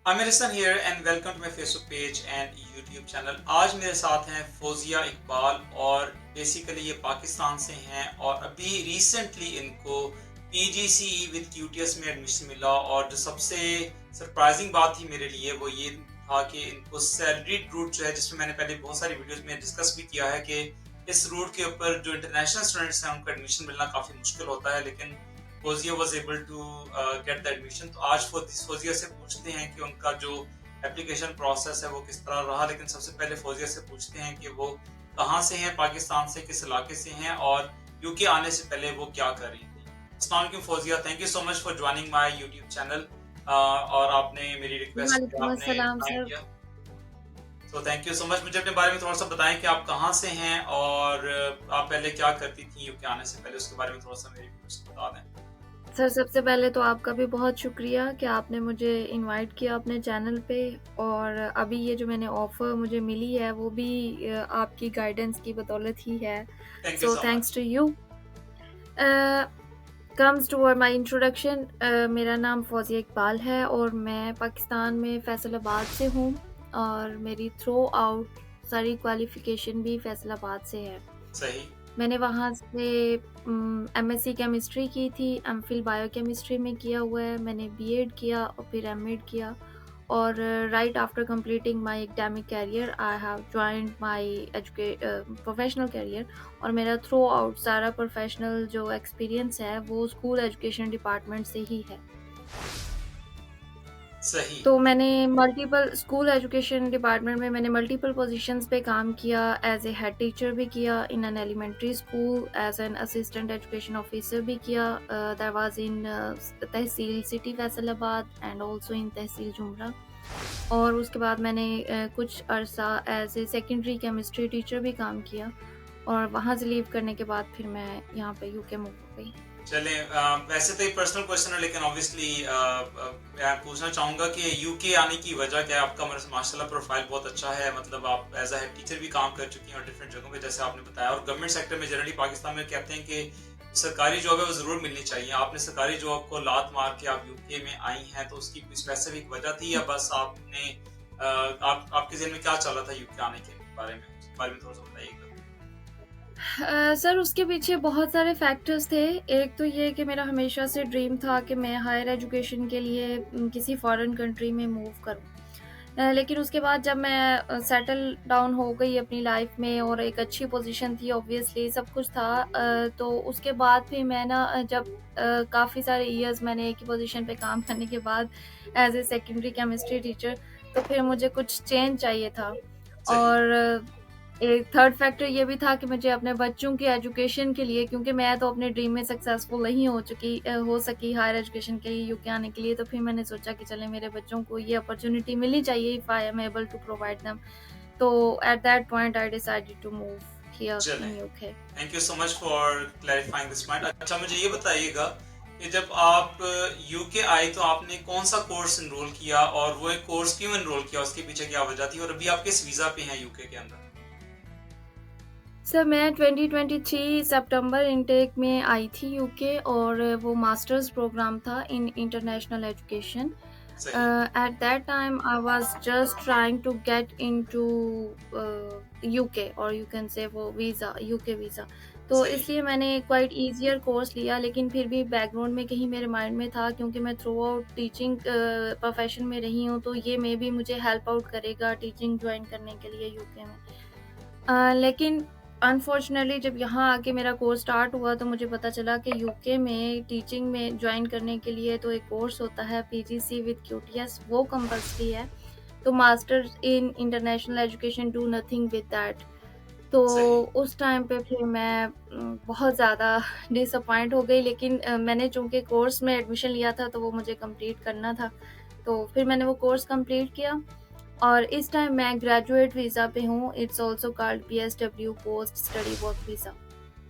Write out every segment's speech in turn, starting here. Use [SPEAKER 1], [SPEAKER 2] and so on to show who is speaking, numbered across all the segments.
[SPEAKER 1] Aamir Hasan here and welcome to my Facebook page and YouTube channel. आज मेरे साथ हैं फौजिया इकबाल और बेसिकली ये पाकिस्तान से हैं और अभी रिसेंटली इनको पीजीसीई विद क्यूटीएस में एडमिशन मिला। और जो सबसे सरप्राइजिंग बात थी मेरे लिए वो ये था कि इनको सैलरीड रूट जो है, जिसमें मैंने पहले बहुत सारी वीडियोस में डिस्कस भी किया है कि इस रूट के ऊपर जो इंटरनेशनल स्टूडेंट्स हैं उनको एडमिशन मिलना काफ़ी मुश्किल होता है, लेकिन Fauzia was able to get the admission. तो आज फोजिया से पूछते हैं कि उनका जो एप्लीकेशन प्रोसेस है वो किस तरह रहा। लेकिन सबसे पहले फोजिया से पूछते हैं कि वो कहाँ से हैं, पाकिस्तान से किस इलाके से हैं और यूके आने से पहले वो क्या कर रही थी। अस्सलाम वालेकुम Fauzia, thank you so much for joining my YouTube channel. और आपने मेरी रिक्वेस्ट पे
[SPEAKER 2] वालेकुम
[SPEAKER 1] आपने
[SPEAKER 2] अस्सलाम
[SPEAKER 1] टाइम
[SPEAKER 2] सर।
[SPEAKER 1] दिया, तो थैंक यू सो मच। मुझे अपने बारे में थोड़ा सा बताएं कि आप कहाँ से हैं और आप पहले क्या करती थी यूके आने से पहले, उसके बारे में थोड़ा सा मेरे व्यूअर्स को बता दें।
[SPEAKER 2] सर सबसे पहले तो आपका भी बहुत शुक्रिया कि आपने मुझे इनवाइट किया अपने चैनल पे। और अभी ये जो मैंने ऑफ़र मुझे मिली है वो भी आपकी गाइडेंस की बदौलत ही है।
[SPEAKER 1] Thank you
[SPEAKER 2] so
[SPEAKER 1] so
[SPEAKER 2] thanks
[SPEAKER 1] much.
[SPEAKER 2] To you. Comes toward my introduction. मेरा नाम फौजिया इकबाल है और मैं पाकिस्तान में फैसलाबाद से हूँ और मेरी थ्रू आउट सारी क्वालिफ़िकेशन भी फैसलाबाद से है।
[SPEAKER 1] सही।
[SPEAKER 2] मैंने वहाँ से एमएससी केमिस्ट्री की थी, एमफिल बायोकेमिस्ट्री में किया हुआ है, मैंने बीएड किया और फिर एमएड किया। और right after completing my academic career I have joined my professional career. और मेरा थ्रू आउट सारा प्रोफेशनल जो एक्सपीरियंस है वो स्कूल एजुकेशन डिपार्टमेंट से ही है।
[SPEAKER 1] सही।
[SPEAKER 2] तो मैंने मल्टीपल स्कूल एजुकेशन डिपार्टमेंट में मैंने मल्टीपल पोजीशंस पे काम किया। एज ए हेड टीचर भी किया in an elementary school, as an assistant education officer भी किया। दैट वाज इन तहसील city Faisalabad and also in तहसील जुमरा। और उसके बाद मैंने कुछ अरसा as a secondary chemistry teacher भी काम किया। और वहाँ से लीव करने के बाद फिर मैं यहाँ पे यूके मूव हो गई।
[SPEAKER 1] चलें, वैसे तो एक पर्सनल क्वेश्चन है, लेकिन ऑब्वियसली मैं पूछना चाहूँगा कि यूके आने की वजह क्या है। आपका माशाल्लाह प्रोफाइल बहुत अच्छा है, मतलब आप एज अ हेड टीचर भी काम कर चुकी हैं और डिफरेंट जगहों पे जैसे आपने बताया। और गवर्नमेंट सेक्टर में जनरली पाकिस्तान में कहते हैं कि सरकारी जॉब है वो ज़रूर मिलनी चाहिए। आपने सरकारी जॉब को लात मार के आप यूके में आई हैं, तो उसकी कोई स्पेसिफिक वजह थी या बस आपने आपके ज़हन में क्या चल रहा था यूके आने के बारे में, उसके बारे में थोड़ा सा बताइएगा।
[SPEAKER 2] सर उसके पीछे बहुत सारे फैक्टर्स थे। एक तो ये कि मेरा हमेशा से ड्रीम था कि मैं हायर एजुकेशन के लिए किसी फॉरेन कंट्री में मूव करूँ। लेकिन उसके बाद जब मैं सेटल डाउन हो गई अपनी लाइफ में और एक अच्छी पोजीशन थी, ऑब्वियसली सब कुछ था। तो उसके बाद फिर मैं ना जब काफ़ी सारे इयर्स मैंने एक ही पोजीशन पे काम करने के बाद as a secondary chemistry teacher, तो फिर मुझे कुछ चेंज चाहिए था।
[SPEAKER 1] सही।
[SPEAKER 2] और एक थर्ड फैक्टर ये भी था कि मुझे अपने बच्चों की एजुकेशन के लिए, क्योंकि मैं तो अपने ड्रीम में सक्सेसफुल नहीं हो सकी हायर एजुकेशन के लिए यूके आने के लिए। तो फिर मैंने सोचा कि चले मेरे बच्चों को ये अपॉर्चुनिटी मिलनी चाहिए if I am able to provide them. तो at that point I decided to move here
[SPEAKER 1] चलें,
[SPEAKER 2] in UK.
[SPEAKER 1] Thank you so much for clarifying this point. अच्छा, मुझे ये बताइएगा कि जब आप यूके आए तो आपने कौन सा कोर्स एनरोल किया और वो एक कोर्स क्यों एनरोल किया, उसके पीछे क्या वजह थी, और अभी आप किस वीज़ा पे हैं यूके के अंदर?
[SPEAKER 2] सर मैं 2023 सितंबर इनटेक में आई थी यूके और वो मास्टर्स प्रोग्राम था इन इंटरनेशनल एजुकेशन।
[SPEAKER 1] सही।
[SPEAKER 2] At that time, I was just trying to get into UK, or you can say वो वीज़ा UK वीज़ा। तो
[SPEAKER 1] सही।
[SPEAKER 2] इसलिए मैंने क्वाइट ईजियर कोर्स लिया, लेकिन फिर भी बैकग्राउंड में कहीं मेरे माइंड में था, क्योंकि मैं थ्रू आउट टीचिंग प्रोफेशन में रही हूँ, तो ये मे भी मुझे हेल्प आउट करेगा टीचिंग ज्वाइन करने के लिए यूके में। लेकिन अनफॉर्चुनेटली जब यहाँ आके मेरा कोर्स स्टार्ट हुआ तो मुझे पता चला कि यूके में टीचिंग में ज्वाइन करने के लिए तो एक कोर्स होता है पीजीसी विद क्यूटीएस, वो कंपल्सरी है। तो masters in international education do nothing with that. तो
[SPEAKER 1] सही।
[SPEAKER 2] उस टाइम पे फिर मैं बहुत ज़्यादा डिसअपॉइंट हो गई, लेकिन मैंने चूँकि कोर्स में एडमिशन लिया था तो वो मुझे कंप्लीट करना था। तो फिर मैंने वो कोर्स कंप्लीट किया और इस टाइम मैं ग्रेजुएट वीज़ा पे हूँ। It's also called PSW, post study work visa.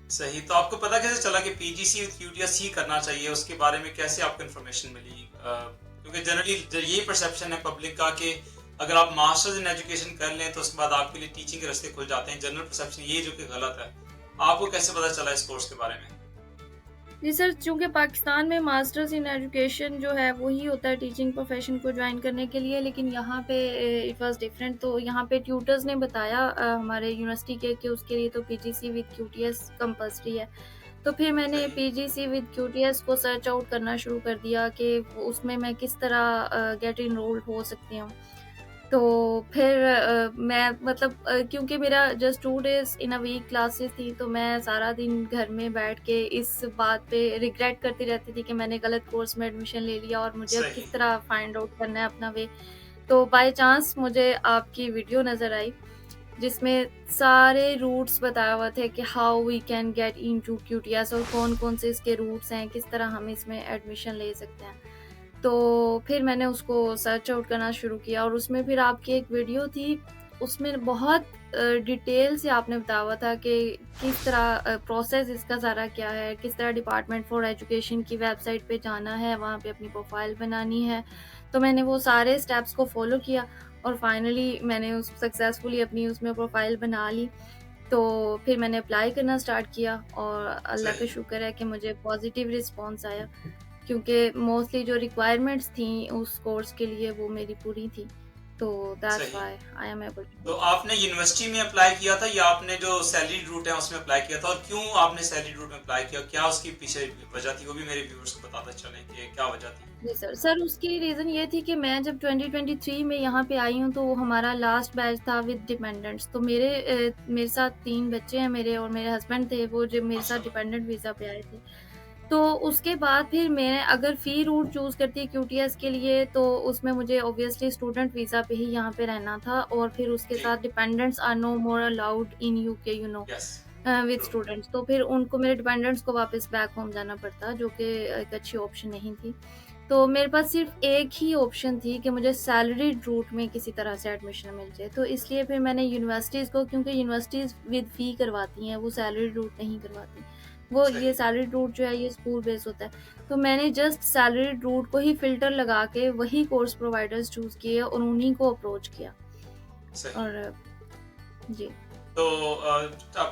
[SPEAKER 1] सही, तो आपको पता कैसे चला कि पीजीसी विद क्यूटीएस ही करना चाहिए, उसके बारे में कैसे आपको इन्फॉर्मेशन मिली? क्योंकि जनरली यही परसेप्शन है पब्लिक का कि अगर आप मास्टर्स इन एजुकेशन कर लें तो उसके बाद आपके लिए टीचिंग के रास्ते खुल जाते हैं। जनरल परसेप्शन ये जो कि गलत है। आपको कैसे पता चला इस कोर्स के बारे में?
[SPEAKER 2] जी सर, चूँकि पाकिस्तान में मास्टर्स इन एजुकेशन जो है वही होता है टीचिंग प्रोफ़ेशन को जॉइन करने के लिए, लेकिन यहाँ पे इट वाज़ डिफरेंट। तो यहाँ पे ट्यूटर्स ने बताया हमारे यूनिवर्सिटी के कि उसके लिए तो पीजीसी विद क्यूटीएस कंपल्सरी है। तो फिर मैंने
[SPEAKER 1] सही।
[SPEAKER 2] पीजीसी विद क्यूटीएस को सर्च आउट करना शुरू कर दिया कि उसमें मैं किस तरह गेट एनरोल्ड हो सकती हूँ। तो फिर मैं मतलब क्योंकि मेरा just 2 days in a week classes थी, तो मैं सारा दिन घर में बैठ के इस बात पे रिग्रेट करती रहती थी कि मैंने गलत कोर्स में एडमिशन ले लिया और मुझे अब
[SPEAKER 1] सही।
[SPEAKER 2] किस तरह फाइंड आउट करना है अपना वे। तो बाय चांस मुझे आपकी वीडियो नज़र आई, जिसमें सारे रूट्स बताया हुआ थे कि how we can get into QTS और कौन-कौन से इसके रूट्स हैं, किस तरह हम इसमें एडमिशन ले सकते हैं। तो फिर मैंने उसको सर्च आउट करना शुरू किया और उसमें फिर आपकी एक वीडियो थी, उसमें बहुत डिटेल से आपने बताया हुआ था कि किस तरह प्रोसेस इसका सारा क्या है, किस तरह डिपार्टमेंट फॉर एजुकेशन की वेबसाइट पे जाना है, वहाँ पे अपनी प्रोफाइल बनानी है। तो मैंने वो सारे स्टेप्स को फ़ॉलो किया और फाइनली मैंने उस सक्सेसफुली अपनी उसमें प्रोफाइल बना ली। तो फिर मैंने अप्लाई करना स्टार्ट किया और अल्लाह का
[SPEAKER 1] सही।
[SPEAKER 2] शुक्र है कि मुझे पॉज़िटिव रिस्पॉन्स आया। क्योंकि मोस्टली जो रिक्वायरमेंट्स थी उस कोर्स के लिए वो मेरी पूरी थी। तो दैट्स
[SPEAKER 1] सही।
[SPEAKER 2] Why I am able to
[SPEAKER 1] तो
[SPEAKER 2] डू दिस।
[SPEAKER 1] आपने यूनिवर्सिटी में अप्लाई किया था या आपने जो सैलरी रूट है उसमें अप्लाई किया था, और क्यों आपने सैलरी रूट में अप्लाई किया? क्या उसकी पीछे वजह थी? वो भी मेरे व्यूअर्स को बताते चलें कि क्या वजह थी?
[SPEAKER 2] जी सर। सर उसकी रीज़न ये थी कि मैं जब 2023 में यहाँ पे आई हूँ तो वो हमारा लास्ट बैच था विद डिपेंडेंट्स। तो मेरे साथ 3 बच्चे हैं मेरे और मेरे हस्बैंड थे वो जो मेरे साथ
[SPEAKER 1] माशाल्लाह।
[SPEAKER 2] डिपेंडेंट वीज़ा पे आए थे। तो उसके बाद फिर मैं अगर फ़ी रूट चूज़ करती क्यूटीएस के लिए तो उसमें मुझे ऑब्वियसली स्टूडेंट वीज़ा पे ही यहाँ पे रहना था और फिर उसके
[SPEAKER 1] जी।
[SPEAKER 2] साथ dependents are no more allowed in UK
[SPEAKER 1] yes.
[SPEAKER 2] With
[SPEAKER 1] true.
[SPEAKER 2] Students. तो फिर उनको मेरे डिपेंडेंट्स को वापस बैक होम जाना पड़ता जो कि एक अच्छी ऑप्शन नहीं थी। तो मेरे पास सिर्फ़ एक ही ऑप्शन थी कि मुझे सैलरीड रूट में किसी तरह से एडमिशन मिल जाए। तो इसलिए फिर मैंने यूनिवर्सिटीज़ को क्योंकि यूनिवर्सिटीज़ विद फ़ी करवाती हैं, वो सैलरीड रूट नहीं करवाती। वो ये
[SPEAKER 1] सही।
[SPEAKER 2] सैलरीड रूट जो है ये स्कूल बेस होता है। तो मैंने जस्ट सैलरीड रूट को ही फ़िल्टर लगा के वही कोर्स प्रोवाइडर्स चूज़ किए और उन्हीं को अप्रोच किया।
[SPEAKER 1] सही।
[SPEAKER 2] और जी।
[SPEAKER 1] तो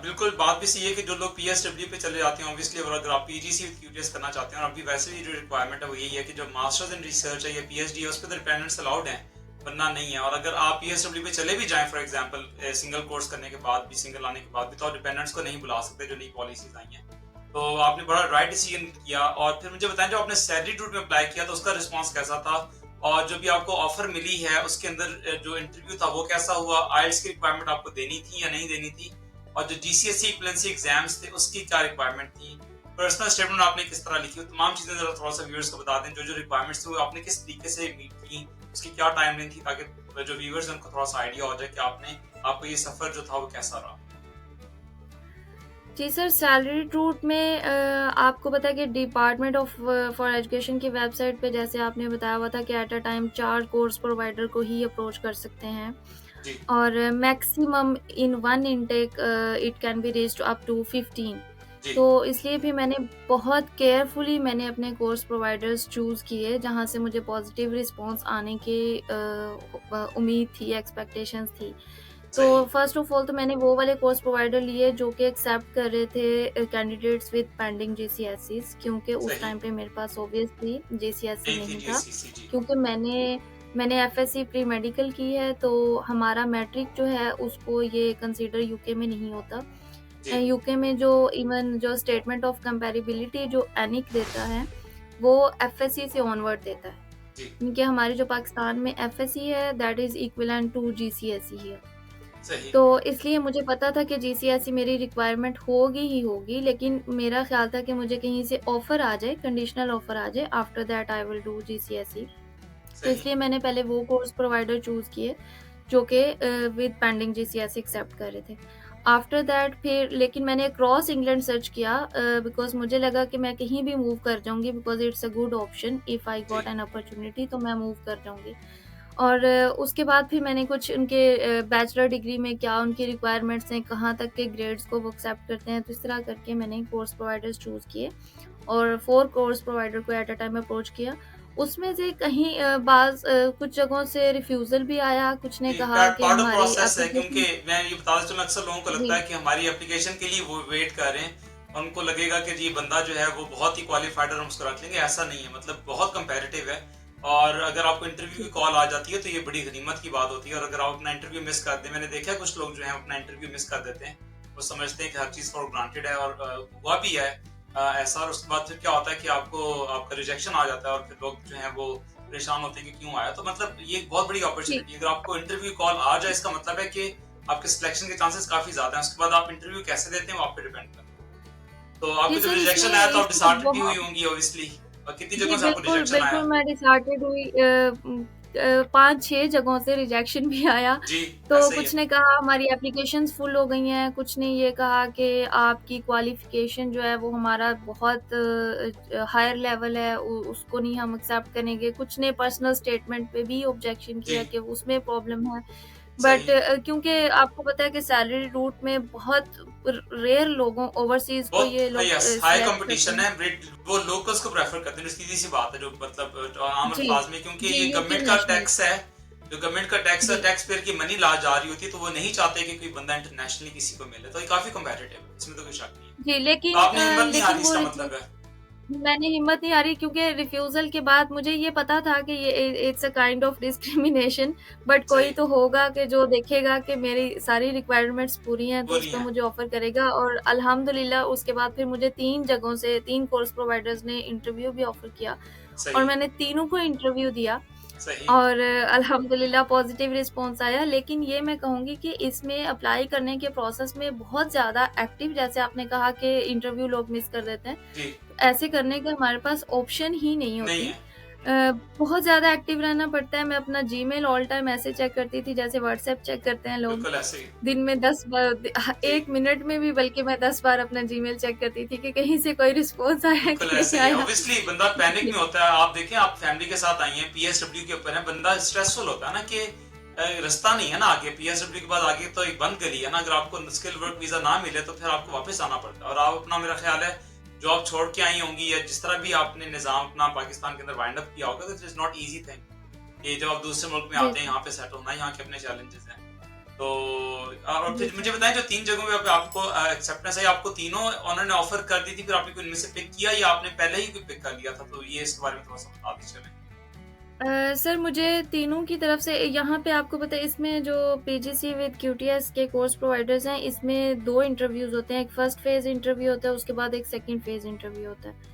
[SPEAKER 1] बिल्कुल बात भी सही है कि जो लोग पीएसडब्ल्यू पे चले जाते हैं ऑब्वियसली, और अगर आप पीजीसी विद क्यूटीएस करना चाहते हैं, और अभी वैसे भी जो रिक्वायरमेंट है वो यही है कि जो मास्टर्स इन रिसर्च है या पीएचडी है उस पर तो डिपेंडेंट्स अलाउड हैं, वरना नहीं है। और अगर आप पीएसडब्ल्यू पे चले भी जाएं फॉर एग्जांपल सिंगल कोर्स करने के बाद भी, सिंगल आने के बाद भी, तो आप डिपेंडेंट्स को नहीं बुला सकते जो नई पॉलिसीज आई हैं। तो आपने बड़ा राइट डिसीजन किया। और फिर मुझे बताएं, जो आपने सैलरी रूट में अप्लाई किया तो उसका रिस्पॉन्स कैसा था, और जो भी आपको ऑफर मिली है उसके अंदर जो इंटरव्यू था वो कैसा हुआ? आइल्स की रिक्वायरमेंट आपको देनी थी या नहीं देनी थी? और जो जीसीएसई इक्विवेलेंसी एग्जाम्स थे उसकी क्या रिक्वायरमेंट थी? पर्सनल स्टेटमेंट आपने किस तरह लिखी? वो तमाम चीजें जरा थोड़ा सा व्यूअर्स को बता दें, जो जो रिक्वायरमेंट्स थी वो आपने किस तरीके से मीट की, उसकी क्या टाइमलाइन थी, ताकि जो व्यूअर्स हैं उनको थोड़ा सा आइडिया हो जाए कि आपको ये सफर जो था वो कैसा रहा।
[SPEAKER 2] जी सर, सैलरी रूट में आपको पता है कि डिपार्टमेंट ऑफ फॉर एजुकेशन की वेबसाइट पे जैसे आपने बताया हुआ था कि at a time 4 course provider को ही अप्रोच कर सकते हैं
[SPEAKER 1] जी।
[SPEAKER 2] और maximum in one intake it can be reached up to 15।
[SPEAKER 1] जी।
[SPEAKER 2] तो इसलिए फिर मैंने बहुत केयरफुली मैंने अपने कोर्स प्रोवाइडर्स चूज़ किए जहाँ से मुझे पॉजिटिव रिस्पॉन्स आने की उम्मीद थी, एक्सपेक्टेशंस थी। तो
[SPEAKER 1] सही।
[SPEAKER 2] फर्स्ट ऑफ ऑल तो मैंने वो वाले कोर्स प्रोवाइडर लिए जो कि एक्सेप्ट कर रहे थे कैंडिडेट्स विद पेंडिंग जीसीएसईज, क्योंकि उस
[SPEAKER 1] सही।
[SPEAKER 2] टाइम पे मेरे पास ऑब्वियसली जीसीएसई
[SPEAKER 1] नहीं थी
[SPEAKER 2] नहीं था।
[SPEAKER 1] जीसीसी। जी।
[SPEAKER 2] क्योंकि मैंने एफएससी प्री मेडिकल की है, तो हमारा मैट्रिक जो है उसको ये कंसीडर यूके में नहीं होता।
[SPEAKER 1] जी।
[SPEAKER 2] यूके में जो इवन जो स्टेटमेंट ऑफ कंपैरेबिलिटी जो एनिक देता है, वो एफएससी से ऑनवर्ड देता है।
[SPEAKER 1] जी।
[SPEAKER 2] क्योंकि हमारी जो पाकिस्तान में एफएससी है दैट इज़ इक्विवेलेंट टू जीसीएसई है।
[SPEAKER 1] सही।
[SPEAKER 2] तो इसलिए मुझे पता था कि जीसीएसई मेरी रिक्वायरमेंट होगी ही होगी, लेकिन मेरा ख़्याल था कि मुझे कहीं से ऑफ़र आ जाए, कंडीशनल ऑफ़र आ जाए, after that I will do GCSE. तो
[SPEAKER 1] सही।
[SPEAKER 2] इसलिए मैंने पहले वो कोर्स प्रोवाइडर चूज़ किए, जो कि विद पेंडिंग जीसीएसई एक्सेप्ट कर रहे थे। आफ्टर दैट फिर लेकिन मैंने अक्रॉस इंग्लैंड सर्च किया बिकॉज़ मुझे लगा कि मैं कहीं भी मूव कर जाऊँगी because it's a good option, if I
[SPEAKER 1] जी।
[SPEAKER 2] गॉट एन अपॉर्च्युनिटी तो मैं मूव कर जाऊँगी। और उसके बाद फिर मैंने कुछ उनके बैचलर डिग्री में क्या उनकी रिक्वायरमेंट्स हैं, कहाँ तक के ग्रेड्स को वो एक्सेप्ट करते हैं, तो इस तरह करके मैंने कोर्स प्रोवाइडर्स चूज़ किए और 4 कोर्स प्रोवाइडर को एट अ टाइम अप्रोच किया। उसमें से कहीं कुछ जगहों से रिफ्यूज़ल भी आया, कुछ ने
[SPEAKER 1] जी,
[SPEAKER 2] कहा
[SPEAKER 1] पार्ट
[SPEAKER 2] कि
[SPEAKER 1] पार्ट ऑफ
[SPEAKER 2] हमारी
[SPEAKER 1] प्रोसेस है, क्योंकि
[SPEAKER 2] एप्लीकेशन
[SPEAKER 1] मैं ये बता देता हूँ, अक्सर लोगों को लगता
[SPEAKER 2] जी,
[SPEAKER 1] है कि हमारी एप्लीकेशन के लिए वो वेट कर रहे हैं। उनको लगेगा कि जी बंदा जो है वो बहुत ही क्वालिफाइड है और हम उसको रख लेंगे, ऐसा नहीं है। मतलब बहुत कंपैरेटिव है और अगर आपको इंटरव्यू की
[SPEAKER 2] जी,
[SPEAKER 1] कॉल आ जाती है तो ये बड़ी गनीमत की बात होती है और अगर आप अपना इंटरव्यू मिस कर दें, मैंने देखा है कुछ लोग जो हैं अपना इंटरव्यू मिस कर देते हैं। वो समझते हैं कि हर चीज़ फॉर ग्रांटेड है और हुआ भी है ऐसा और उसके बाद फिर क्या होता है कि आपको आपका रिजेक्शन आ जाता है और फिर लोग जो हैं वो परेशान होते हैं कि क्यों आया। तो मतलब ये एक बहुत बड़ी
[SPEAKER 2] जी।
[SPEAKER 1] अपॉर्च्युनिटी है। अगर आपको इंटरव्यू कॉल आ जाए इसका मतलब है कि आपके सिलेक्शन के चांसेस काफ़ी ज़्यादा हैं। उसके बाद आप इंटरव्यू कैसे देते हैं वो आप पे डिपेंड करता है। तो
[SPEAKER 2] जी
[SPEAKER 1] आपको जब
[SPEAKER 2] सर,
[SPEAKER 1] रिजेक्शन आया
[SPEAKER 2] इसमें
[SPEAKER 1] तो आप
[SPEAKER 2] इसमें
[SPEAKER 1] डिसहार्टेड भी हुई
[SPEAKER 2] बहुत
[SPEAKER 1] होंगी ऑब्वियसली और कितनी
[SPEAKER 2] जी,
[SPEAKER 1] जगहों से आपको
[SPEAKER 2] बिल्कुल,
[SPEAKER 1] रिजेक्शन आया?
[SPEAKER 2] बिल्कुल मैं डिसहार्टेड हुई 5-6 जगहों से रिजेक्शन भी आया।
[SPEAKER 1] जी,
[SPEAKER 2] तो
[SPEAKER 1] ऐसा ही है।
[SPEAKER 2] कुछ ने कहा हमारी एप्लीकेशंस फुल हो गई हैं, कुछ ने ये कहा कि आपकी क्वालिफ़िकेशन जो है वो हमारा बहुत हायर लेवल है, उ उसको नहीं हम एक्सेप्ट करेंगे। कुछ ने पर्सनल स्टेटमेंट पे भी ऑब्जेक्शन
[SPEAKER 1] जी,
[SPEAKER 2] किया कि उसमें प्रॉब्लम है। बट
[SPEAKER 1] सही।
[SPEAKER 2] क्योंकि आपको पता है कि सैलरी रूट में बहुत रेयर लोगों ओवरसीज़ को
[SPEAKER 1] बहुत
[SPEAKER 2] ये
[SPEAKER 1] हाँ,
[SPEAKER 2] लोग
[SPEAKER 1] यस हाई
[SPEAKER 2] सिलेक्ट करते
[SPEAKER 1] कंपटीशन
[SPEAKER 2] हैं।
[SPEAKER 1] है ब्रिट वो लोकल्स को प्रेफर करते हैं सीधी-सी बात है जो मतलब आम
[SPEAKER 2] जी,
[SPEAKER 1] अल्फाज में क्योंकि
[SPEAKER 2] जी,
[SPEAKER 1] ये
[SPEAKER 2] यूके
[SPEAKER 1] गवर्नमेंट का
[SPEAKER 2] नेशनल्स।
[SPEAKER 1] टैक्स है, जो गवर्नमेंट का टैक्स है,
[SPEAKER 2] जी,
[SPEAKER 1] टैक्स पेयर की मनी ला जा रही होती है तो वो नहीं चाहते कि कोई बंदा इंटरनेशनली किसी को मिले। तो ये काफ़ी कंपैरेटिव है, इसमें तो कोई शक नहीं है।
[SPEAKER 2] जी,
[SPEAKER 1] तो आपने हिम्मत नहीं हारी
[SPEAKER 2] लेकिन वो
[SPEAKER 1] इसका
[SPEAKER 2] जो
[SPEAKER 1] मतलब है।
[SPEAKER 2] मैंने हिम्मत नहीं हारी क्योंकि रिफ्यूज़ल के बाद मुझे ये पता था कि ये it's a kind of discrimination but कोई
[SPEAKER 1] सही,
[SPEAKER 2] तो होगा कि जो देखेगा कि मेरी सारी रिक्वायरमेंट्स पूरी हैं तो
[SPEAKER 1] पूरी
[SPEAKER 2] उसपे
[SPEAKER 1] हैं।
[SPEAKER 2] मुझे ऑफ़र करेगा और अल्हम्दुलिल्लाह उसके बाद फिर मुझे 3 जगहों से 3 कोर्स प्रोवाइडर्स ने इंटरव्यू भी ऑफ़र किया और
[SPEAKER 1] सही,
[SPEAKER 2] मैंने तीनों को इंटरव्यू दिया।
[SPEAKER 1] सही।
[SPEAKER 2] और अल्हम्दुलिल्लाह पॉज़िटिव रिस्पॉन्स आया, लेकिन ये मैं कहूँगी कि इसमें अप्लाई करने के प्रोसेस में बहुत ज़्यादा एक्टिव जैसे आपने कहा कि इंटरव्यू लोग मिस कर देते हैं,
[SPEAKER 1] जी,
[SPEAKER 2] तो ऐसे करने का हमारे पास ऑप्शन ही नहीं
[SPEAKER 1] नहीं
[SPEAKER 2] होती।
[SPEAKER 1] है।
[SPEAKER 2] बहुत ज़्यादा एक्टिव रहना पड़ता है, मैं अपना जीमेल ऑल टाइम ऐसे चेक करती थी जैसे व्हाट्सएप चेक करते हैं लोग।
[SPEAKER 1] बिल्कुल ऐसे ही।
[SPEAKER 2] दिन में 10 बार 1
[SPEAKER 1] जी,
[SPEAKER 2] मिनट में भी बल्कि मैं 10 बार अपना जीमेल चेक करती थी कि कहीं से कोई रिस्पॉन्स आया है
[SPEAKER 1] बिल्कुल
[SPEAKER 2] कि
[SPEAKER 1] ऐसे
[SPEAKER 2] नहीं
[SPEAKER 1] ही है।
[SPEAKER 2] आया।
[SPEAKER 1] ऑब्वियसली बंदा पैनिक
[SPEAKER 2] जी,
[SPEAKER 1] में होता है। आप देखें आप फैमिली के साथ आई हैं, पीएसडब्ल्यू के ऊपर है, बंदा स्ट्रेसफुल होता है ना कि रास्ता नहीं है ना आगे, पीएसडब्ल्यू के बाद आगे तो एक बंद गली है ना, अगर आपको स्किल वर्क वीज़ा ना मिले तो फिर आपको वापस आना पड़ता है और आप अपना मेरा ख्याल है जॉब छोड़ के आई होंगी या जिस तरह भी आपने निज़ाम अपना पाकिस्तान के अंदर वाइंड अप किया होगा, तो it is not easy thing कि जब आप दूसरे मुल्क में
[SPEAKER 2] जी,
[SPEAKER 1] आते हैं, यहाँ पे सेट होना, यहाँ के अपने चैलेंजेस हैं। तो और
[SPEAKER 2] जी
[SPEAKER 1] फिर
[SPEAKER 2] सर।
[SPEAKER 1] मुझे बताएं जो 3 जगहों पे आपको एक्सेप्टेंस है, आपको तीनों उन्होंने ऑफर कर दी थी, फिर आपने कोई इनमें से पिक किया या आपने पहले ही कोई पिक कर लिया था? तो ये इसके बारे में थोड़ा-सा बता दीजिए हमें।
[SPEAKER 2] सर मुझे तीनों की तरफ से यहाँ पे आपको पता है इसमें जो पीजीसी विद क्यूटीएस के कोर्स प्रोवाइडर्स हैं इसमें 2 इंटरव्यूज़ होते हैं। एक फर्स्ट फेज़ इंटरव्यू होता है उसके बाद एक सेकंड फेज़ इंटरव्यू होता है।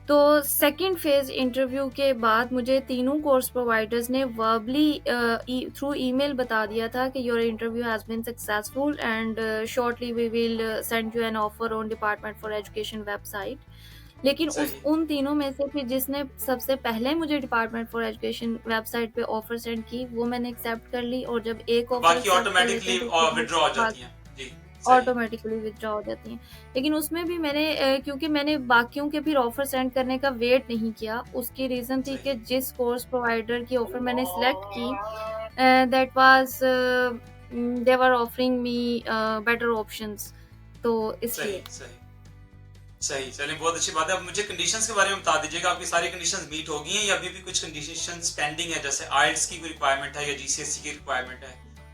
[SPEAKER 2] तो सेकंड फेज़ इंटरव्यू के बाद मुझे तीनों कोर्स प्रोवाइडर्स ने वर्बली थ्रू ईमेल बता दिया था कि your interview has been successful and shortly we will send you an offer on department for education website. लेकिन उस
[SPEAKER 1] सही।
[SPEAKER 2] उन तीनों में से फिर जिसने सबसे पहले मुझे डिपार्टमेंट फॉर एजुकेशन वेबसाइट पे ऑफ़र सेंड की, वो मैंने एक्सेप्ट कर ली और जब एक
[SPEAKER 1] और
[SPEAKER 2] ऑफ़र
[SPEAKER 1] बाकी
[SPEAKER 2] एक्सेप्ट कर लेते
[SPEAKER 1] ऑटोमैटिकली
[SPEAKER 2] हैं तो फिर
[SPEAKER 1] विथड्रॉ हो
[SPEAKER 2] बाकी
[SPEAKER 1] जाती हैं। जी, सही,
[SPEAKER 2] ऑटोमेटिकली विथड्रॉ हो जाती हैं। लेकिन उसमें भी मैंने क्योंकि मैंने बाकियों के फिर ऑफ़र सेंड करने का वेट नहीं किया, उसकी रीज़न थी कि
[SPEAKER 1] सही,
[SPEAKER 2] जिस कोर्स प्रोवाइडर की ऑफ़र मैंने सिलेक्ट की that was they were offering me better options तो
[SPEAKER 1] सही,
[SPEAKER 2] इसलिए।
[SPEAKER 1] सही, सही। चलिए बहुत अच्छी बात है। अब मुझे कंडीशंस के बारे में बता दीजिएगा, आपकी सारी कंडीशंस मीट हो गई हैं या अभी भी कुछ कंडीशंस पेंडिंग है, जैसे आइल्स की कोई रिक्वायरमेंट है या जीसीएसई की रिक्वायरमेंट है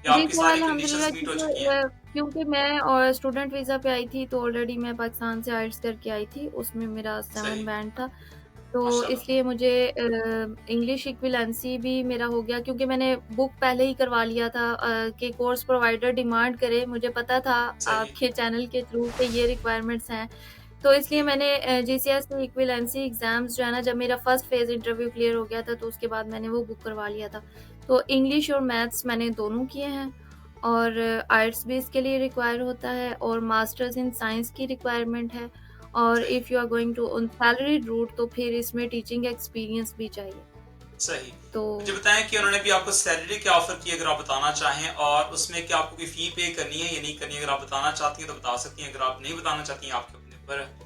[SPEAKER 1] या
[SPEAKER 2] जी
[SPEAKER 1] आपकी
[SPEAKER 2] सर,
[SPEAKER 1] सारी कंडीशंस
[SPEAKER 2] अल्हम्दुलिल्लाह
[SPEAKER 1] मीट हो चुकी हैं?
[SPEAKER 2] क्योंकि मैं स्टूडेंट वीज़ा पे आई थी तो ऑलरेडी मैं पाकिस्तान से आइट्स करके आई थी, उसमें मेरा 7
[SPEAKER 1] सही,
[SPEAKER 2] बैंड था। तो
[SPEAKER 1] माशाल्लाह।
[SPEAKER 2] इसलिए मुझे इंग्लिश इक्विवेलेंसी भी मेरा हो गया क्योंकि मैंने बुक पहले ही करवा लिया था कि कोर्स प्रोवाइडर डिमांड करे, मुझे पता था
[SPEAKER 1] सही,
[SPEAKER 2] आपके चैनल के थ्रू कि ये रिक्वायरमेंट्स हैं। तो इसलिए
[SPEAKER 1] जी,
[SPEAKER 2] मैंने जीसीएसई इक्विवेलेंसी एग्ज़ाम्स जो है ना, जब मेरा फर्स्ट फेज़ इंटरव्यू क्लियर हो गया था, तो उसके बाद मैंने वो बुक करवा लिया था। तो इंग्लिश और मैथ्स मैंने दोनों किए हैं और आइट्स भी इसके लिए रिक्वायर होता है और मास्टर्स इन साइंस की रिक्वायरमेंट है और
[SPEAKER 1] सही।
[SPEAKER 2] If you are going to on salaried route तो फिर इसमें टीचिंग एक्सपीरियंस भी चाहिए।
[SPEAKER 1] सही।
[SPEAKER 2] तो
[SPEAKER 1] मुझे बताएँ कि उन्होंने भी आपको सैलरी क्या ऑफ़र की अगर आप बताना चाहें और उसमें क्या आपको कोई फ़ी पे करनी है या नहीं करनी है? अगर आप बताना चाहती हैं तो बता सकती हैं, अगर आप नहीं बताना चाहती हैं आपके अपने ऊपर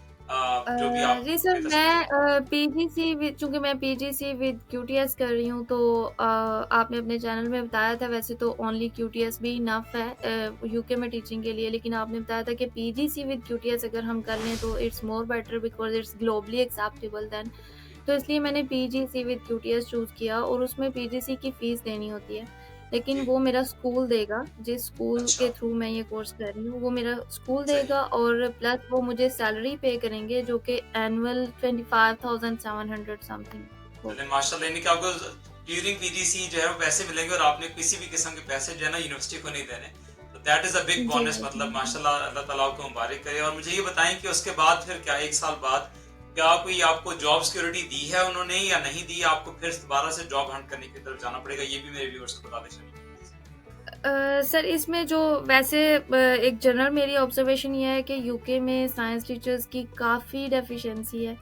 [SPEAKER 1] जो भी आप
[SPEAKER 2] जी सर,
[SPEAKER 1] बेहतर समझें।
[SPEAKER 2] मैं पीजीसी विद चूँकि मैं पीजीसी विद क्यूटीएस कर रही हूँ तो आपने अपने चैनल में बताया था वैसे तो ओनली क्यूटीएस भी इनफ है यूके में टीचिंग के लिए, लेकिन आपने बताया था कि पीजीसी विद क्यूटीएस अगर हम कर लें तो it's more better because it's globally acceptable then.
[SPEAKER 1] जी,
[SPEAKER 2] तो इसलिए मैंने पीजीसी विद क्यूटीएस चूज़ किया और उसमें पीजीसी की फ़ीस देनी होती है। लेकिन
[SPEAKER 1] जी,
[SPEAKER 2] वो मेरा स्कूल देगा, जिस स्कूल
[SPEAKER 1] अच्छा,
[SPEAKER 2] के थ्रू मैं ये कोर्स कर रही हूँ, वो मेरा स्कूल
[SPEAKER 1] सही।
[SPEAKER 2] देगा और प्लस वो मुझे सैलरी पे करेंगे जो कि एनुअल 25,700 समथिंग
[SPEAKER 1] चलिए
[SPEAKER 2] होगी।
[SPEAKER 1] माशाल्लाह, यानी कि आपको ड्यूरिंग पीजीसी जो है वो पैसे मिलेंगे और आपने किसी भी किस्म के पैसे जो है ना यूनिवर्सिटी को नहीं देने। तो दैट इज़ अ बिग
[SPEAKER 2] जी,
[SPEAKER 1] बोनस, मतलब
[SPEAKER 2] जी।
[SPEAKER 1] माशाल्लाह, अल्लाह ताला आपको मुबारक करे। और मुझे ये बताएँ कि उसके बाद फिर क्या 1 साल बाद क्या कोई आपको जॉब सिक्योरिटी दी है उन्होंने या नहीं दी? आपको फिर दोबारा से जॉब हंट करने की तरफ जाना पड़ेगा? ये भी मेरे व्यूअर्स को बता दें चलिए।
[SPEAKER 2] सर इसमें जो वैसे एक जनरल मेरी ऑब्जर्वेशन ये है कि यूके में साइंस टीचर्स की काफ़ी डेफिशिएंसी है।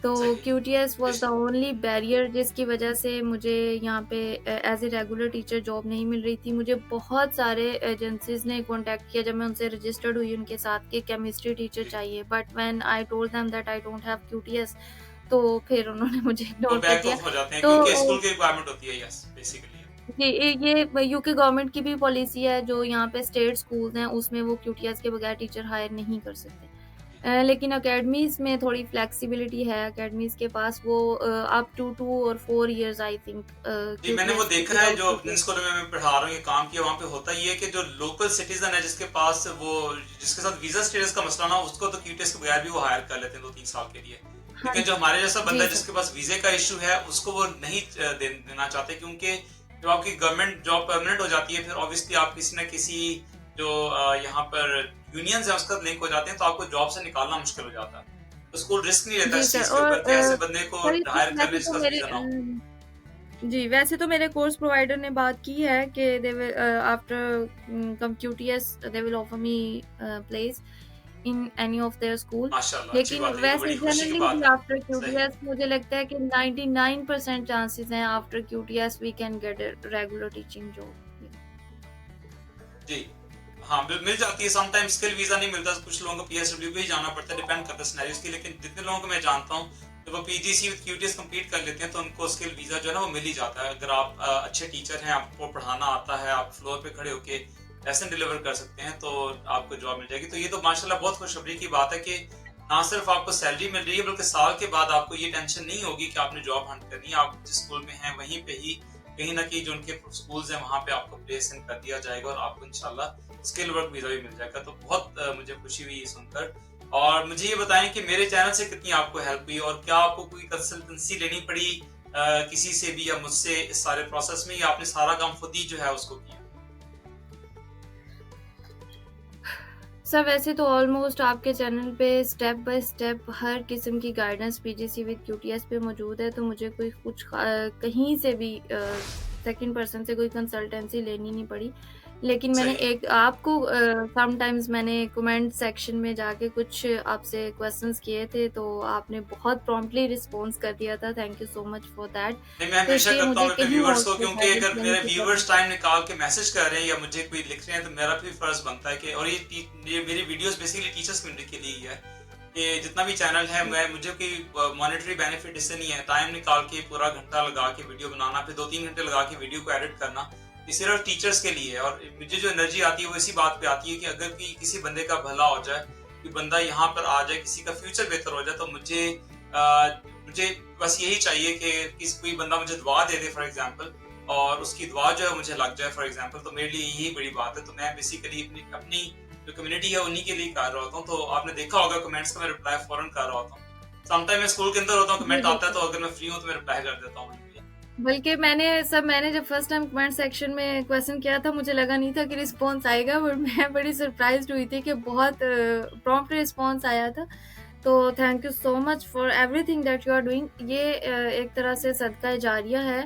[SPEAKER 2] तो
[SPEAKER 1] सही।
[SPEAKER 2] क्यूटीएस वाज़ द
[SPEAKER 1] बेशक।
[SPEAKER 2] ओनली बैरियर जिसकी वजह से मुझे यहाँ पे as a regular teacher job नहीं मिल रही थी। मुझे बहुत सारे एजेंसीज़ ने कॉन्टैक्ट किया जब मैं उनसे रजिस्टर्ड हुई उनके साथ कि केमिस्ट्री टीचर
[SPEAKER 1] जी।
[SPEAKER 2] चाहिए। But when I told them that I don't have QTS तो फिर उन्होंने मुझे
[SPEAKER 1] वो
[SPEAKER 2] इग्नोर कर
[SPEAKER 1] बैक
[SPEAKER 2] दिया।
[SPEAKER 1] ऑफ हो जाते हैं
[SPEAKER 2] तो
[SPEAKER 1] क्योंकि स्कूल की रिक्वायरमेंट होती है, यस बेसिकली।
[SPEAKER 2] जी, ये यूके गवर्नमेंट की भी पॉलिसी है जो यहाँ पे स्टेट स्कूल्स हैं उसमें वो क्यूटीएस के बगैर टीचर हायर नहीं कर सकते। लेकिन अकेडमीज़ में थोड़ी फ्लेक्सिबिलिटी है, अकेडमीज़ के पास वो अप टू 2 और 4 इयर्स आई थिंक
[SPEAKER 1] जी, मैंने वो
[SPEAKER 2] क्यूटीएस
[SPEAKER 1] देखा है
[SPEAKER 2] विदाउट
[SPEAKER 1] जो जिन
[SPEAKER 2] क्यूटीएस।
[SPEAKER 1] स्कूलों में मैं पढ़ा रहा हूँ, ये काम किया, वहाँ पे होता ये है कि जो लोकल सिटीज़न है जिसके पास वो जिसके साथ वीज़ा स्टेटस का मसला ना हो, उसको तो क्यूटीएस के बगैर भी वो हायर कर लेते हैं 2-3 साल के लिए।
[SPEAKER 2] हाँ
[SPEAKER 1] लेकिन जो
[SPEAKER 2] जी।
[SPEAKER 1] हमारे जैसा बंदा
[SPEAKER 2] जी
[SPEAKER 1] है
[SPEAKER 2] सर।
[SPEAKER 1] जिसके पास वीज़े का इश्यू है, उसको वो नहीं देना चाहते, क्योंकि जब आपकी गवर्नमेंट जॉब परमानेंट हो जाती है, फिर ऑब्वियसली आप किसी न किसी जो यहाँ पर यूनियंस है उसके साथ लिंक हो जाते हैं, तो आपको जॉब से निकालना मुश्किल हो जाता है। तो स्कूल रिस्क नहीं लेता
[SPEAKER 2] जी
[SPEAKER 1] इस
[SPEAKER 2] सर
[SPEAKER 1] चीज़ के
[SPEAKER 2] और
[SPEAKER 1] ऊपर कि ऐसे बंदे को
[SPEAKER 2] सर
[SPEAKER 1] हायर
[SPEAKER 2] इसमें
[SPEAKER 1] कर ले
[SPEAKER 2] वैसे तो
[SPEAKER 1] जिसके पास
[SPEAKER 2] मेरे
[SPEAKER 1] वीज़ा ना हो।
[SPEAKER 2] जी, वैसे तो मेरे कोर्स प्रोवाइडर ने बात की है कि they will after come QTS they will offer me place in any of their school.
[SPEAKER 1] माशाल्लाह, अच्छी
[SPEAKER 2] लेकिन
[SPEAKER 1] बात है, ये तो
[SPEAKER 2] वैसे
[SPEAKER 1] बड़ी खुशी की
[SPEAKER 2] जनरली भी
[SPEAKER 1] बात है।
[SPEAKER 2] आफ्टर
[SPEAKER 1] सही।
[SPEAKER 2] क्यूटीएस मुझे लगता है कि 99% चांसेस हैं after QTS we can get a regular teaching job.
[SPEAKER 1] जी। हाँ, मिल जाती है, समटाइम स्किल वीज़ा नहीं मिलता, कुछ लोगों को पीएसडब्ल्यू पे ही जाना पड़ता है, डिपेंड करता है सिनेरियोज़ की, लेकिन जितने लोगों को मैं जानता हूँ, जब वो पीजीसी विद क्यूटीएस कंप्लीट कर लेते हैं, तो उनको स्किल वीज़ा जो है ना वो मिल ही जाता है। अगर आप अच्छे टीचर हैं, आपको पढ़ाना आता है, आप फ्लोर पे खड़े होके लेसन डिलीवर कर सकते हैं, तो आपको जॉब मिल जाएगी। तो ये तो माशाल्लाह बहुत खुशखबरी की बात है कि ना सिर्फ आपको सैलरी मिल रही है, बल्कि साल के बाद आपको ये टेंशन नहीं होगी कि आपने जॉब हंट करनी है। आप जिस स्कूल में हैं, वहीं पे ही कहीं न कहीं जो उनके स्कूल्स हैं, वहाँ पे आपको प्लेस इन कर दिया जाएगा और आपको इंशाल्लाह स्किल वर्क वीज़ा भी मिल जाएगा। तो बहुत मुझे खुशी हुई ये सुनकर। और मुझे ये बताएँ कि मेरे चैनल से कितनी आपको हेल्प हुई और क्या आपको कोई कंसल्टेंसी लेनी पड़ी किसी से भी या मुझसे इस सारे प्रोसेस में, या आपने सारा काम खुद ही जो है उसको किया?
[SPEAKER 2] सर वैसे तो ऑलमोस्ट आपके चैनल पे स्टेप बाय स्टेप हर किस्म की गाइडेंस पीजीसी विद क्यूटीएस पे मौजूद है, तो मुझे कोई कुछ कहीं से भी सेकंड पर्सन से कोई कंसल्टेंसी लेनी नहीं पड़ी। लेकिन मैंने
[SPEAKER 1] सही।
[SPEAKER 2] एक आपको समटाइम्स मैंने कमेंट सेक्शन में जाके कुछ आपसे क्वेश्चंस किए थे, तो आपने बहुत प्रॉम्प्टली रिस्पॉन्स कर दिया था। Thank you so much for that.
[SPEAKER 1] नहीं, मैं
[SPEAKER 2] तो
[SPEAKER 1] हमेशा
[SPEAKER 2] इसलिए
[SPEAKER 1] करता हूँ
[SPEAKER 2] मुझे
[SPEAKER 1] अपने
[SPEAKER 2] कहीं
[SPEAKER 1] व्यूअर्स
[SPEAKER 2] और
[SPEAKER 1] को,
[SPEAKER 2] से
[SPEAKER 1] क्योंकि
[SPEAKER 2] गाइडेंस
[SPEAKER 1] अगर
[SPEAKER 2] लेने
[SPEAKER 1] मेरे
[SPEAKER 2] की
[SPEAKER 1] व्यूअर्स
[SPEAKER 2] ज़रूरत।
[SPEAKER 1] टाइम निकाल के मैसेज कर रहे हैं या मुझे कोई लिख रहे हैं, तो मेरा भी फर्ज बनता है कि, और ये मेरी वीडियोस बेसिकली टीचर्स कम्युनिटी के लिए ही है कि जितना भी चैनल है, मैं मुझे कोई मॉनेटरी बेनिफिट इससे नहीं है। टाइम निकाल के पूरा घंटा लगा के वीडियो बनाना, फिर 2-3 घंटे लगा के वीडियो को एडिट करना, ये सिर्फ टीचर्स के लिए है। और मुझे जो एनर्जी आती है वो इसी बात पे आती है कि अगर किसी बंदे का भला हो जाए, कि बंदा यहाँ पर आ जाए, किसी का फ्यूचर बेहतर हो जाए, तो मुझे बस यही चाहिए कि कोई बंदा मुझे दुआ दे दे फॉर एग्जांपल, और उसकी दुआ जो है मुझे लग जाए फॉर एग्जांपल, तो मेरे लिए यही बड़ी बात है। तो मैं बेसिकली अपनी अपनी जो कम्युनिटी है उन्हीं के लिए कर रहा होता हूँ। तो आपने देखा होगा कमेंट्स का मैं रिप्लाई फौरन कर रहा होता हूँ। समटाइम मैं स्कूल के अंदर होता हूँ,
[SPEAKER 2] जी,
[SPEAKER 1] कमेंट आता है,
[SPEAKER 2] बिल्कुल।
[SPEAKER 1] तो अगर मैं फ्री हूँ तो मैं रिप्लाई कर देता हूँ उनके लिए।
[SPEAKER 2] बल्कि मैंने जब फर्स्ट टाइम कमेंट सेक्शन में क्वेश्चन किया था, मुझे लगा नहीं था कि रिस्पॉन्स आएगा, बट मैं बड़ी सरप्राइज़्ड हुई थी कि बहुत प्रॉम्प्ट रिस्पॉन्स आया था। तो thank you so much for everything that you are doing. ये एक तरह से सदका जारिया है।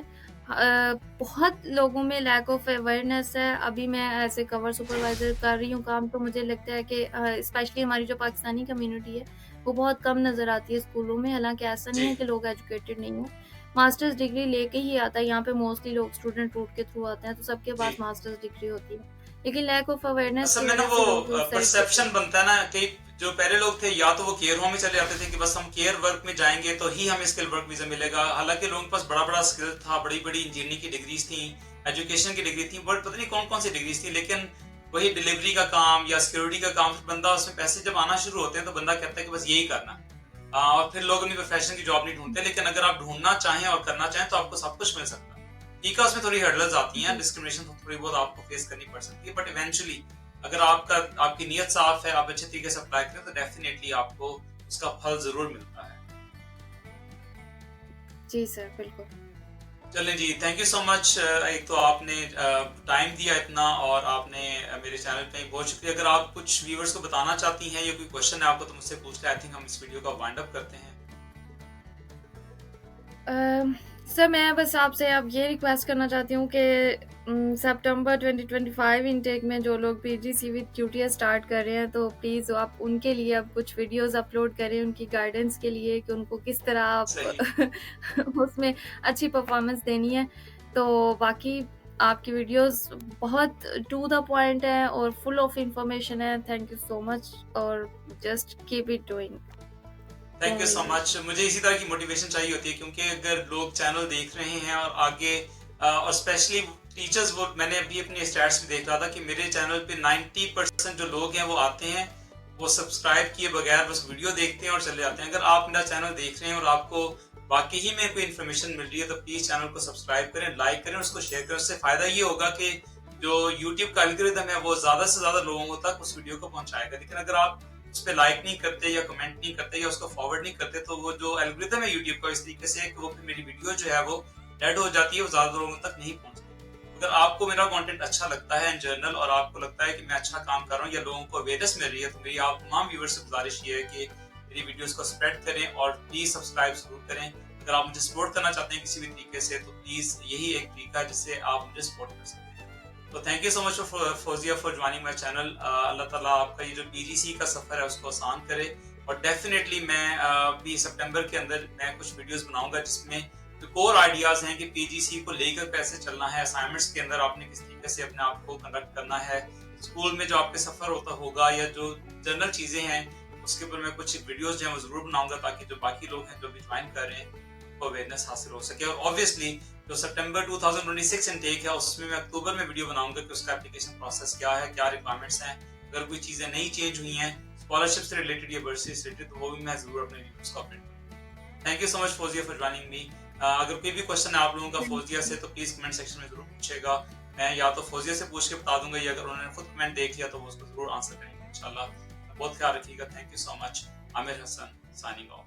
[SPEAKER 2] बहुत लोगों में लैक ऑफ अवेयरनेस है। अभी मैं एज़ ए कवर सुपरवाइज़र कर रही हूँ काम, तो मुझे लगता है कि स्पेशली हमारी जो पाकिस्तानी कम्युनिटी है, वो बहुत कम नज़र आती है स्कूलों में। हालाँकि ऐसा नहीं
[SPEAKER 1] जी।
[SPEAKER 2] है कि लोग एजुकेटेड नहीं हैं। मास्टर्स डिग्री लेके ही आता है, यहाँ पे मोस्टली लोग स्टूडेंट रूट के थ्रू आते हैं, तो सबके
[SPEAKER 1] जी।
[SPEAKER 2] पास मास्टर्स डिग्री होती है। लेकिन लैक ऑफ अवेयरनेस
[SPEAKER 1] असल
[SPEAKER 2] की
[SPEAKER 1] में ना
[SPEAKER 2] वजह
[SPEAKER 1] वो
[SPEAKER 2] से लोग उस साइड पे
[SPEAKER 1] परसेप्शन बनता है ना कि जो पहले लोग थे, या तो वो केयर होम में चले जाते थे कि बस हम केयर वर्क में जाएंगे तो ही हमें स्किल वर्क वीजा मिलेगा। हालांकि लोगों के पास बड़ा बड़ा स्किल था, बड़ी बड़ी इंजीनियरिंग की डिग्रीज थी, एजुकेशन की डिग्री थी, बट पता नहीं कौन कौन सी डिग्रीज थी, लेकिन वही डिलीवरी का काम या सिक्योरिटी का काम, बंदा उसमें पैसे जब आना शुरू होते हैं तो बंदा कहता है कि बस यही करना है। और फिर लोग अपनी प्रोफेशन की जॉब नहीं ढूंढते, लेकिन अगर आप ढूंढना चाहें और करना चाहें तो आपको सब कुछ मिल सकता है। ईकास में थोड़ी हर्डल्स आती हैं, डिस्क्रिमिनेशन तो थोड़ी बहुत आपको फेस करनी पड़ सकती है, बट इवेंचुअली अगर आपकी नीयत साफ है, आप अच्छे तरीके से अप्लाई करें तो डेफिनेटली आपको उसका फल जरूर मिलता है।
[SPEAKER 2] जी सर, बिल्कुल।
[SPEAKER 1] चलें जी, थैंक यू सो मच। एक तो आपने टाइम दिया इतना, और आपने मेरे चैनल पे बहुत शुक्रिया। अगर आप कुछ व्यूअर्स को बताना चाहती हैं या कोई क्वेश्चन है आपको तो मुझसे पूछ लें। आई थिंक हम इस वीडियो का वाइंड अप करते हैं।
[SPEAKER 2] अम, सर मैं बस आपसे अब ये रिक्वेस्ट करना चाहती हूँ कि सितंबर 2025 इनटेक में जो लोग पीजीसी विद क्यूटीएस स्टार्ट कर रहे हैं, तो प्लीज़ आप उनके लिए अब कुछ वीडियोस अपलोड करें उनकी गाइडेंस के लिए कि उनको किस तरह आप
[SPEAKER 1] सही।
[SPEAKER 2] उसमें अच्छी परफॉर्मेंस देनी है। तो बाकी आपकी वीडियोस बहुत टू द पॉइंट हैं और फुल ऑफ इंफॉर्मेशन है। थैंक यू सो मच और just keep it doing.
[SPEAKER 1] Thank you so much. मुझे इसी तरह की मोटिवेशन चाहिए होती है, क्योंकि अगर लोग चैनल देख रहे हैं और आगे और स्पेशली टीचर्स, वो मैंने अभी अपने स्टैट्स में देख रहा था कि मेरे चैनल पे 90% जो लोग हैं वो आते हैं, वो सब्सक्राइब किए बगैर बस वीडियो देखते हैं और चले जाते हैं। अगर आप मेरा चैनल देख रहे हैं और आपको वाकई ही में कोई इन्फॉर्मेशन मिल रही है तो प्लीज चैनल को सब्सक्राइब करें, लाइक करें, उसको शेयर करें। उससे फायदा ये होगा कि जो यूट्यूब का एल्गोरिथम है वो ज्यादा से ज्यादा लोगों तक उस वीडियो को पहुंचाएगा। लेकिन अगर आप उस पर लाइक नहीं करते या कमेंट नहीं करते या उसको फॉरवर्ड नहीं करते तो वो जो एल्गोरिथम है यूट्यूब का इस तरीके से कि वो फिर मेरी वीडियो जो है वो डेड हो जाती है, वो ज्यादा लोगों तक नहीं पहुंचती। अगर आपको मेरा कंटेंट अच्छा लगता है इन जनरल और आपको लगता है कि मैं अच्छा काम कर रहा हूँ या लोगों को अवेयरनेस मिल रही है, तो मेरी आप तमाम व्यूअर्स से गुजारिश ये है कि मेरी वीडियोस को स्प्रेड करें और प्लीज सब्सक्राइब जरूर करें। अगर आप मुझे सपोर्ट करना चाहते हैं किसी भी तरीके से तो प्लीज यही एक तरीका है जिससे आप मुझे सपोर्ट कर सकते हैं। तो thank you so much Fauzia for joining my channel. अल्लाह ताला आपका ये जो पीजीसी का सफर है उसको आसान करे, और डेफिनेटली मैं भी सितंबर के अंदर मैं कुछ वीडियोस बनाऊंगा जिसमें जो कोर आइडियाज हैं कि पीजीसी को लेकर कैसे चलना है, असाइनमेंट्स के अंदर आपने किस तरीके से अपने आप को कंडक्ट करना है, स्कूल में जो आपके सफर होता होगा या जो जनरल चीजें हैं उसके ऊपर मैं कुछ वीडियोस जो है वो जरूर बनाऊंगा, ताकि जो बाकी लोग हैं जो भी ज्वाइन कर रहे हैं को अवेयरनेस हासिल हो सके। और ऑब्वियसली जो सितंबर 2026 इनटेक है उसमें मैं अक्टूबर में वीडियो बनाऊंगा कि उसका एप्लीकेशन प्रोसेस क्या है, क्या रिक्वायरमेंट्स हैं, अगर कोई चीजें नई चेंज हुई हैं स्कॉलरशिप से रिलेटेड या बर्सिस से रिलेटेड तो वो भी मैं जरूर अपने वीडियोस को अपडेट करूंगा। Thank you so much Fauzia for joining me. अगर कोई भी क्वेश्चन है आप लोगों का फौजिया से तो प्लीज कमेंट सेक्शन में जरूर पूछेगा। मैं या तो फौजिया से पूछ के बता दूंगा या अगर उन्होंने खुद कमेंट देख लिया तो वो उसको जरूर आंसर करेंगे इंशाल्लाह। बहुत ख्याल रखिएगा। Thank you so much. Aamir Hasan signing of.